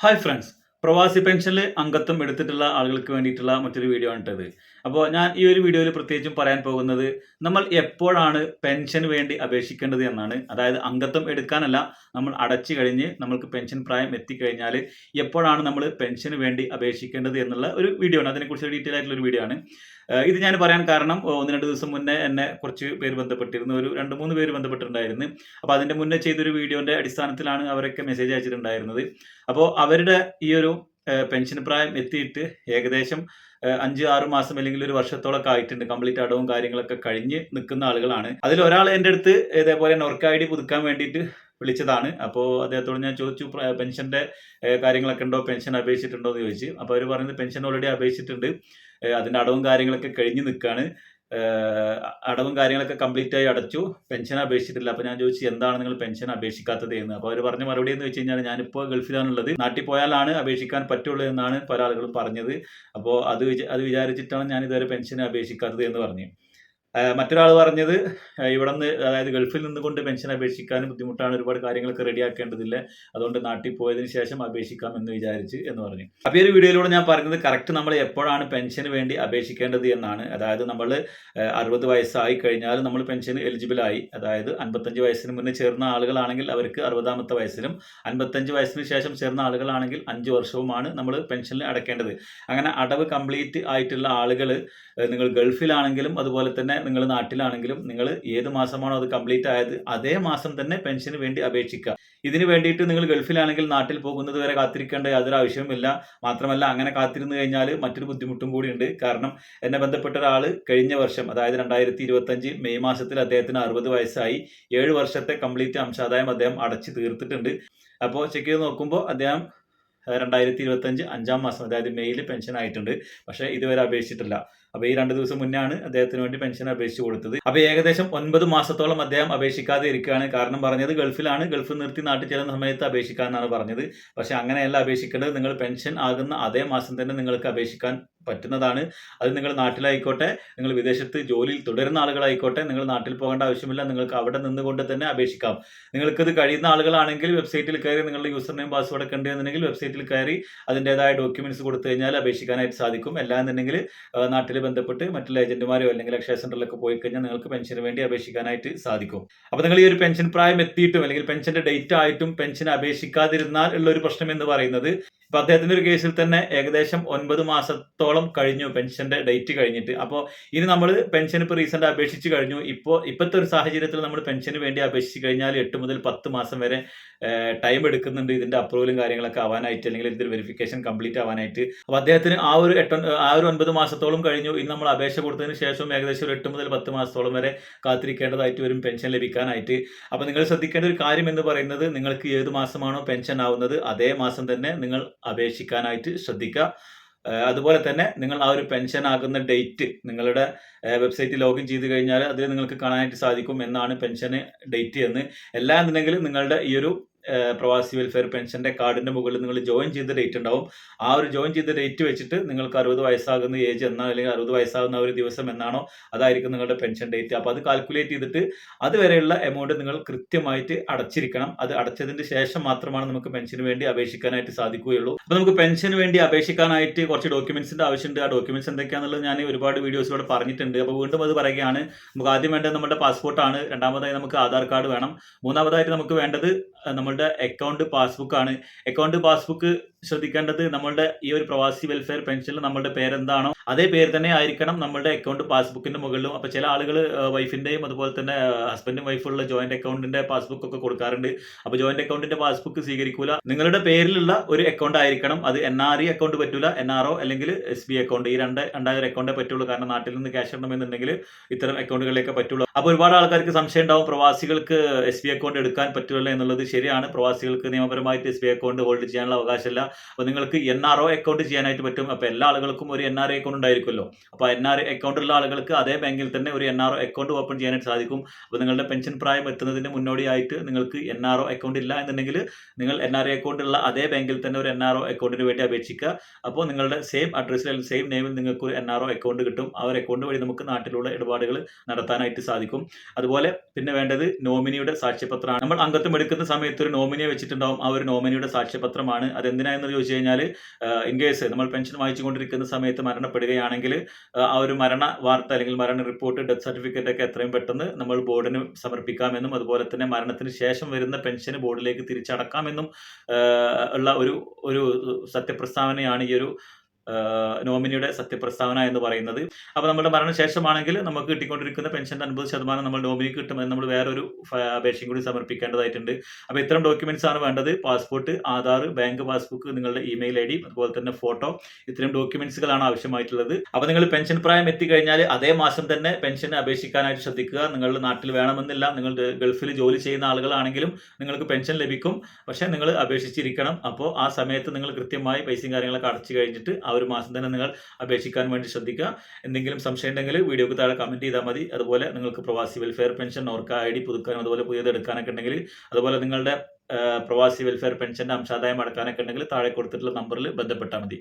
Hi friends. പ്രവാസി പെൻഷനിൽ അംഗത്വം എടുത്തിട്ടുള്ള ആളുകൾക്ക് വേണ്ടിയിട്ടുള്ള മറ്റൊരു വീഡിയോ ആണിട്ടത്. അപ്പോൾ ഞാൻ ഈ ഒരു വീഡിയോയിൽ പ്രത്യേകിച്ചും പറയാൻ പോകുന്നത് നമ്മൾ എപ്പോഴാണ് പെൻഷന് വേണ്ടി അപേക്ഷിക്കേണ്ടത് എന്നാണ്. അതായത് അംഗത്വം എടുക്കാനല്ല, നമ്മൾ അടച്ചു കഴിഞ്ഞ് നമ്മൾക്ക് പെൻഷൻ പ്രായം എത്തിക്കഴിഞ്ഞാൽ എപ്പോഴാണ് നമ്മൾ പെൻഷന് വേണ്ടി അപേക്ഷിക്കേണ്ടത് എന്നുള്ള ഒരു വീഡിയോ ആണ്. അതിനെക്കുറിച്ച് ഡീറ്റെയിൽ ആയിട്ടുള്ള ഒരു വീഡിയോ ആണ്. ഇത് ഞാൻ പറയാൻ കാരണം 1-2 ദിവസം മുന്നേ എന്നെ കുറച്ച് പേര് ബന്ധപ്പെട്ടിരുന്നു. ഒരു 2-3 പേര് ബന്ധപ്പെട്ടിട്ടുണ്ടായിരുന്നു. അപ്പോൾ അതിൻ്റെ മുന്നേ ചെയ്തൊരു വീഡിയോൻ്റെ അടിസ്ഥാനത്തിലാണ് അവരൊക്കെ മെസ്സേജ് അയച്ചിട്ടുണ്ടായിരുന്നത്. അപ്പോൾ അവരുടെ ഈ ഒരു പെൻഷൻ പ്രായം എത്തിയിട്ട് ഏകദേശം 5-6 മാസം അല്ലെങ്കിൽ ഒരു വർഷത്തോളമൊക്കെ ആയിട്ടുണ്ട്. കംപ്ലീറ്റ് അടവും കാര്യങ്ങളൊക്കെ കഴിഞ്ഞ് നിൽക്കുന്ന ആളുകളാണ്. അതിൽ ഒരാൾ എൻ്റെ അടുത്ത് ഇതേപോലെ നോർക്ക ഐ ഡി പുതുക്കാൻ വേണ്ടിയിട്ട് വിളിച്ചതാണ്. അപ്പോൾ അദ്ദേഹത്തോട് ഞാൻ ചോദിച്ചു പെൻഷൻ്റെ കാര്യങ്ങളൊക്കെ ഉണ്ടോ, പെൻഷൻ അപേക്ഷിച്ചിട്ടുണ്ടോ എന്ന് ചോദിച്ചു. അപ്പോൾ അവർ പറയുന്നത് പെൻഷൻ ഓൾറെഡി അപേക്ഷിച്ചിട്ടുണ്ട്, അതിൻ്റെ അടവും കാര്യങ്ങളൊക്കെ കഴിഞ്ഞ് നിൽക്കുകയാണ്, അടവും കാര്യങ്ങളൊക്കെ കംപ്ലീറ്റ് ആയി അടച്ചു, പെൻഷൻ അപേക്ഷിച്ചിട്ടില്ല. അപ്പോൾ ഞാൻ ചോദിച്ചു എന്താണ് നിങ്ങൾ പെൻഷൻ അപേക്ഷിക്കാത്തത് എന്ന്. അപ്പോൾ അവർ പറഞ്ഞ മറുപടി എന്ന് വെച്ച് കഴിഞ്ഞാൽ ഞാനിപ്പോൾ ഗൾഫിലാണുള്ളത്, നാട്ടിൽ പോയാലാണ് അപേക്ഷിക്കാൻ പറ്റുള്ളൂ എന്നാണ് പല ആളുകളും പറഞ്ഞത്. അപ്പോൾ അത് വിചാരിച്ചിട്ടാണ് ഞാൻ ഇതുവരെ പെൻഷൻ അപേക്ഷിക്കാത്തത് എന്ന് പറഞ്ഞു. മറ്റൊരാൾ പറഞ്ഞത് ഇവിടുന്ന്, അതായത് ഗൾഫിൽ നിന്നുകൊണ്ട് പെൻഷൻ അപേക്ഷിക്കാനും ബുദ്ധിമുട്ടാണ്, ഒരുപാട് കാര്യങ്ങളൊക്കെ റെഡിയാക്കേണ്ടതില്ല, അതുകൊണ്ട് നാട്ടിൽ പോയതിന് ശേഷം അപേക്ഷിക്കാം എന്ന് വിചാരിച്ച് എന്ന് പറഞ്ഞു. അപ്പോൾ ഈ ഒരു വീഡിയോയിലൂടെ ഞാൻ പറഞ്ഞത് കറക്റ്റ് നമ്മൾ എപ്പോഴാണ് പെൻഷന് വേണ്ടി അപേക്ഷിക്കേണ്ടത് എന്നാണ്. അതായത് നമ്മൾ 60 വയസ്സായി കഴിഞ്ഞാൽ നമ്മൾ പെൻഷന് എലിജിബിൾ ആയി. അതായത് 55 വയസ്സിന് മുന്നേ ചേർന്ന ആളുകളാണെങ്കിൽ അവർക്ക് 60ാമത്തെ വയസ്സിലും, 55 വയസ്സിന് ശേഷം ചേർന്ന ആളുകളാണെങ്കിൽ 5 വർഷവുമാണ് നമ്മൾ പെൻഷനിൽ അടയ്ക്കേണ്ടത്. അങ്ങനെ അടവ് കംപ്ലീറ്റ് ആയിട്ടുള്ള ആളുകൾ, നിങ്ങൾ ഗൾഫിലാണെങ്കിലും അതുപോലെ തന്നെ നിങ്ങൾ നാട്ടിലാണെങ്കിലും, നിങ്ങൾ ഏത് മാസമാണോ അത് കംപ്ലീറ്റ് ആയത് അതേ മാസം തന്നെ പെൻഷന് വേണ്ടി അപേക്ഷിക്കുക. ഇതിന് വേണ്ടിയിട്ട് നിങ്ങൾ ഗൾഫിലാണെങ്കിൽ നാട്ടിൽ പോകുന്നത് വരെ കാത്തിരിക്കേണ്ട യാതൊരു ആവശ്യവുമില്ല. മാത്രമല്ല, അങ്ങനെ കാത്തിരുന്ന് കഴിഞ്ഞാൽ മറ്റൊരു ബുദ്ധിമുട്ടും കൂടിയുണ്ട്. കാരണം എന്നെ ബന്ധപ്പെട്ട ഒരാൾ കഴിഞ്ഞ വർഷം, അതായത് 2025 മെയ് മാസത്തിൽ അദ്ദേഹത്തിന് 60 വയസ്സായി. 7 വർഷത്തെ കംപ്ലീറ്റ് അംശാദായം അദ്ദേഹം അടച്ചു തീർത്തിട്ടുണ്ട്. അപ്പോൾ ചെക്ക് ചെയ്ത് നോക്കുമ്പോൾ അദ്ദേഹം 2025 5-ാം മാസം, അതായത് മെയ്യിൽ പെൻഷൻ ആയിട്ടുണ്ട്. പക്ഷേ ഇതുവരെ അപേക്ഷിച്ചിട്ടില്ല. അപ്പോൾ ഈ 2 ദിവസം മുന്നാണ് അദ്ദേഹത്തിന് വേണ്ടി പെൻഷൻ അപേക്ഷിച്ച് കൊടുത്തത്. അപ്പോൾ ഏകദേശം 9 മാസത്തോളം അദ്ദേഹം അപേക്ഷിക്കാതെ ഇരിക്കുകയാണ്. കാരണം പറഞ്ഞത് ഗൾഫിലാണ്, ഗൾഫ് നിർത്തി നാട്ടിൽ ചെല്ലുന്ന സമയത്ത് അപേക്ഷിക്കാമെന്നാണ് പറഞ്ഞത്. പക്ഷേ അങ്ങനെയല്ല അപേക്ഷിക്കേണ്ടത്. നിങ്ങൾ പെൻഷൻ ആകുന്ന അതേ മാസം തന്നെ നിങ്ങൾക്ക് അപേക്ഷിക്കാൻ പറ്റുന്നതാണ്. അത് നിങ്ങൾ നാട്ടിലായിക്കോട്ടെ, നിങ്ങൾ വിദേശത്ത് ജോലിയിൽ തുടരുന്ന ആളുകളായിക്കോട്ടെ, നിങ്ങൾ നാട്ടിൽ പോകേണ്ട ആവശ്യമില്ല. നിങ്ങൾക്ക് അവിടെ നിന്നുകൊണ്ട് തന്നെ അപേക്ഷിക്കാം. നിങ്ങൾക്കത് കഴിയുന്ന ആളുകളാണെങ്കിൽ വെബ്സൈറ്റിൽ കയറി, നിങ്ങളുടെ യൂസർ നെയിം പാസ്വേഡ് ഒക്കെ ഉണ്ടെന്നുണ്ടെങ്കിൽ വെബ്സൈറ്റിൽ കയറി അതിൻ്റെതായ ഡോക്യുമെന്റ്സ് കൊടുത്തു കഴിഞ്ഞാൽ അപേക്ഷിക്കാനായിട്ട് സാധിക്കും. അല്ലാന്നുണ്ടെങ്കിൽ നാട്ടിൽ ബന്ധപ്പെട്ട് മറ്റുള്ള ഏജന്റുമാരോ അല്ലെങ്കിൽ അക്ഷയ സെന്ററിലൊക്കെ പോയി കഴിഞ്ഞാൽ നിങ്ങൾക്ക് പെൻഷന് വേണ്ടി അപേക്ഷിക്കാനായിട്ട് സാധിക്കും. അപ്പോൾ നിങ്ങൾ ഈ ഒരു പെൻഷൻ പ്രായം എത്തിയിട്ടും അല്ലെങ്കിൽ പെൻഷന്റെ ഡേറ്റ് ആയിട്ടും പെൻഷൻ അപേക്ഷിക്കാതിരുന്നാൽ ഉള്ള ഒരു പ്രശ്നം എന്ന് പറയുന്നത്, ഇപ്പൊ അദ്ദേഹത്തിന്റെ ഒരു കേസിൽ തന്നെ ഏകദേശം 9 മാസത്തോളം കഴിഞ്ഞു പെൻഷന്റെ ഡേറ്റ് കഴിഞ്ഞിട്ട്. അപ്പോൾ ഇനി നമ്മൾ പെൻഷൻ ഇപ്പോൾ റീസെന്റ് അപേക്ഷിച്ച് കഴിഞ്ഞു. ഇപ്പോഴത്തെ ഒരു സാഹചര്യത്തിൽ നമ്മൾ പെൻഷന് വേണ്ടി അപേക്ഷിച്ച് കഴിഞ്ഞാൽ 8 മുതൽ 10 മാസം വരെ ടൈം എടുക്കുന്നുണ്ട് ഇതിന്റെ അപ്രൂവലും കാര്യങ്ങളൊക്കെ ആവാനായിട്ട്, അല്ലെങ്കിൽ ഇതിന്റെ വെരിഫിക്കേഷൻ കംപ്ലീറ്റ് ആവാനായിട്ട്. അപ്പോൾ അദ്ദേഹത്തിന് ആ ഒരു 9 മാസത്തോളം കഴിഞ്ഞു. ഇനി നമ്മൾ അപേക്ഷ കൊടുത്തതിന് ശേഷം ഏകദേശം ഒരു 8 മുതൽ 10 മാസത്തോളം വരെ കാത്തിരിക്കേണ്ടതായിട്ട് വരും പെൻഷൻ ലഭിക്കാനായിട്ട്. അപ്പോൾ നിങ്ങൾ ശ്രദ്ധിക്കേണ്ട ഒരു കാര്യം എന്ന് പറയുന്നത്, നിങ്ങൾക്ക് ഏത് മാസമാണോ പെൻഷൻ ആവുന്നത് അതേ മാസം തന്നെ നിങ്ങൾ അപേക്ഷിക്കാനായിട്ട് ശ്രദ്ധിക്കുക. അതുപോലെ തന്നെ നിങ്ങൾ ആ ഒരു പെൻഷൻ ആകുന്ന ഡേറ്റ് നിങ്ങളുടെ വെബ്സൈറ്റിൽ ലോഗിൻ ചെയ്ത് കഴിഞ്ഞാൽ അതിൽ നിങ്ങൾക്ക് കാണാനായിട്ട് സാധിക്കും എന്നാണ് പെൻഷന് ഡേറ്റ് എന്ന്. എന്നുണ്ടെങ്കിൽ നിങ്ങളുടെ ഈ ഒരു പ്രവാസി വെൽഫെയർ പെൻഷന്റെ കാർഡിന്റെ മുകളിൽ നിങ്ങൾ ജോയിൻ ചെയ്ത ഡേറ്റ് ഉണ്ടാവും. ആ ഒരു ജോയിൻ ചെയ്ത ഡേറ്റ് വെച്ചിട്ട് നിങ്ങൾക്ക് 60 വയസ്സാകുന്ന ഏജ് എന്നാണ്, അല്ലെങ്കിൽ 60 വയസ്സാകുന്ന ഒരു ദിവസം എന്നാണോ അതായിരിക്കും നിങ്ങളുടെ പെൻഷൻ ഡേറ്റ്. അപ്പോൾ അത് കാൽക്കുലേറ്റ് ചെയ്തിട്ട് അതുവരെയുള്ള എമൗണ്ട് നിങ്ങൾ കൃത്യമായിട്ട് അടച്ചിരിക്കണം. അത് അടച്ചതിന് ശേഷം മാത്രമാണ് നമുക്ക് പെൻഷന് വേണ്ടി അപേക്ഷിക്കാനായിട്ട് സാധിക്കുകയുള്ളൂ. അപ്പോൾ നമുക്ക് പെൻഷന് വേണ്ടി അപേക്ഷിക്കാനായിട്ട് കുറച്ച് ഡോക്യുമെന്റ്സിന്റെ ആവശ്യമുണ്ട്. ആ ഡോക്യുമെന്റ്സ് എന്തൊക്കെയാണെന്നുള്ളത് ഞാൻ ഒരുപാട് വീഡിയോസിലൂടെ പറഞ്ഞിട്ടുണ്ട്. അപ്പോൾ വീണ്ടും അത് പറയുകയാണ്. നമുക്ക് ആദ്യം വേണ്ടത് നമ്മുടെ പാസ്പോർട്ടാണ്. രണ്ടാമതായി നമുക്ക് ആധാർ കാർഡ് വേണം. മൂന്നാമതായിട്ട് നമുക്ക് വേണ്ടത് നമ്മളുടെ അക്കൗണ്ട് പാസ്ബുക്ക് ആണ്. അക്കൗണ്ട് പാസ്ബുക്ക് ശ്രദ്ധിക്കേണ്ടത്, നമ്മളുടെ ഈ ഒരു പ്രവാസി വെൽഫെയർ പെൻഷനിൽ നമ്മളുടെ പേരെന്താണോ അതേ പേര് തന്നെ ആയിരിക്കണം നമ്മളുടെ അക്കൗണ്ട് പാസ്ബുക്കിന്റെ മുകളിലും. അപ്പോൾ ചില ആളുകൾ വൈഫിന്റെയും അതുപോലെ തന്നെ ഹസ്ബൻഡും വൈഫുള്ള ജോയിന്റ് അക്കൗണ്ടിന്റെ പാസ്ബുക്ക് ഒക്കെ കൊടുക്കാറുണ്ട്. അപ്പോൾ ജോയിന്റ് അക്കൗണ്ടിന്റെ പാസ്ബുക്ക് സ്വീകരിക്കൂല. നിങ്ങളുടെ പേരിലുള്ള ഒരു അക്കൗണ്ട് ആയിരിക്കണം. അത് NRE അക്കൗണ്ട് പറ്റൂല, NRO അല്ലെങ്കിൽ SB അക്കൗണ്ട്. ഈ രണ്ടായിരം അക്കൗണ്ടേ പറ്റുള്ളൂ. കാരണം നാട്ടിൽ നിന്ന് ക്യാഷ് ഇടണമെന്നുണ്ടെങ്കിൽ ഇത്തരം അക്കൗണ്ടുകളിലേക്ക് പറ്റുള്ളൂ. അപ്പോൾ ഒരുപാട് ആൾക്കാർക്ക് സംശയം ഉണ്ടാവും, പ്രവാസികൾക്ക് SB അക്കൗണ്ട് എടുക്കാൻ പറ്റില്ല എന്നുള്ളത്. ശരിയാണ്, പ്രവാസികൾക്ക് നിയമപരമായിട്ട് SB അക്കൗണ്ട് ഹോൾഡ് ചെയ്യാനുള്ള അവകാശമില്ല. അപ്പോൾ നിങ്ങൾക്ക് NRO അക്കൗണ്ട് ചെയ്യാനായിട്ട് പറ്റും. അപ്പോൾ എല്ലാ ആളുകൾക്കും ഒരു NRA അക്കൗണ്ട് ഉണ്ടായിരിക്കുമല്ലോ. അപ്പോൾ NRA അക്കൗണ്ട് ഉള്ള ആളുകൾക്ക് അതേ ബാങ്കിൽ തന്നെ ഒരു NRO അക്കൗണ്ട് ഓപ്പൺ ചെയ്യാനായിട്ട് സാധിക്കും. അപ്പോൾ നിങ്ങളുടെ പെൻഷൻ പ്രായം എത്തുന്നതിന് മുന്നോടിയായിട്ട് നിങ്ങൾക്ക് NRO അക്കൗണ്ട് ഇല്ല എന്നുണ്ടെങ്കിൽ നിങ്ങൾ NRA അക്കൗണ്ട് ഉള്ള അതേ ബാങ്കിൽ തന്നെ ഒരു NRO അക്കൗണ്ടിന് വേണ്ടി അപേക്ഷിക്കുക. അപ്പോൾ നിങ്ങളുടെ സെയിം അഡ്രസ്സിൽ അല്ലെങ്കിൽ സെയിം നെയിമിൽ നിങ്ങൾക്ക് ഒരു NRO അക്കൗണ്ട് കിട്ടും. ആ ഒരു അക്കൗണ്ട് വഴി നമുക്ക് നാട്ടിലുള്ള ഇടപാടുകൾ നടത്താനായിട്ട് സാധിക്കും. അതുപോലെ പിന്നെ വേണ്ടത് നോമിനിയുടെ സാക്ഷ്യപത്രമാണ്. നമ്മൾ അംഗത്വം എടുക്കുന്ന സമയത്ത് ഒരു നോമിനിയെ വെച്ചിട്ടുണ്ടാവും. ആ ഒരു നോമിനിയുടെ സാക്ഷ്യപത്രമാണ്. അതെന്തിനാണെന്ന് പറയുന്നത് ചോദിച്ചു കഴിഞ്ഞാൽ, ഇൻ കേസ് നമ്മൾ പെൻഷൻ വാങ്ങിച്ചുകൊണ്ടിരിക്കുന്ന സമയത്ത് മരണപ്പെടുകയാണെങ്കിൽ ആ ഒരു മരണ വാർത്ത അല്ലെങ്കിൽ മരണ റിപ്പോർട്ട്, ഡെത്ത് സർട്ടിഫിക്കറ്റ് ഒക്കെ എത്രയും പെട്ടെന്ന് നമ്മൾ ബോർഡിന് സമർപ്പിക്കാമെന്നും അതുപോലെ തന്നെ മരണത്തിന് ശേഷം വരുന്ന പെൻഷൻ ബോർഡിലേക്ക് തിരിച്ചടക്കാമെന്നും ഉള്ള ഒരു ഒരു സത്യപ്രസ്താവനയാണ് ഈ ഒരു നോമിനിയുടെ സത്യപ്രസ്താവന എന്ന് പറയുന്നത്. അപ്പോൾ നമ്മുടെ മരണശേഷമാണെങ്കിൽ നമുക്ക് കിട്ടിക്കൊണ്ടിരിക്കുന്ന പെൻഷൻ്റെ 50% നമ്മൾ നോമിനിക്ക് കിട്ടുമെന്ന് നമ്മൾ വേറൊരു അപേക്ഷയും കൂടി സമർപ്പിക്കേണ്ടതായിട്ടുണ്ട്. അപ്പോൾ ഇത്തരം ഡോക്യുമെന്റ്സ് ആണ് വേണ്ടത്. പാസ്പോർട്ട്, ആധാർ, ബാങ്ക് പാസ്ബുക്ക്, നിങ്ങളുടെ ഇമെയിൽ ID, അതുപോലെ തന്നെ ഫോട്ടോ, ഇത്തരം ഡോക്യുമെന്റ്സുകളാണ് ആവശ്യമായിട്ടുള്ളത്. അപ്പോൾ നിങ്ങൾ പെൻഷൻ പ്രായം എത്തിക്കഴിഞ്ഞാൽ അതേ മാസം തന്നെ പെൻഷന് അപേക്ഷിക്കാനായിട്ട് ശ്രദ്ധിക്കുക. നിങ്ങളുടെ നാട്ടിൽ വേണമെന്നില്ല. നിങ്ങൾ ഗൾഫിൽ ജോലി ചെയ്യുന്ന ആളുകളാണെങ്കിലും നിങ്ങൾക്ക് പെൻഷൻ ലഭിക്കും. പക്ഷേ നിങ്ങൾ അപേക്ഷിച്ചിരിക്കണം. അപ്പോൾ ആ സമയത്ത് നിങ്ങൾ കൃത്യമായി പൈസയും കാര്യങ്ങളൊക്കെ അടച്ചു കഴിഞ്ഞിട്ട് ആ ഒരു മാസം തന്നെ നിങ്ങൾ അപേക്ഷിക്കാൻ വേണ്ടി ശ്രദ്ധിക്കുക. എന്തെങ്കിലും സംശയം ഉണ്ടെങ്കിൽ വീഡിയോക്ക് താഴെ കമന്റ് ചെയ്താൽ മതി. അതുപോലെ നിങ്ങൾക്ക് പ്രവാസി വെൽഫെയർ പെൻഷൻ, നോർക്ക ID പുതുക്കാനും അതുപോലെ പുതിയത് എടുക്കാനൊക്കെ ഉണ്ടെങ്കിൽ, അതുപോലെ നിങ്ങളുടെ പ്രവാസി വെൽഫെയർ പെൻഷന്റെ അംശാദായം അടക്കാനൊക്കെ ഉണ്ടെങ്കിൽ താഴെ കൊടുത്തിട്ടുള്ള നമ്പറിൽ ബന്ധപ്പെട്ടാൽ മതി.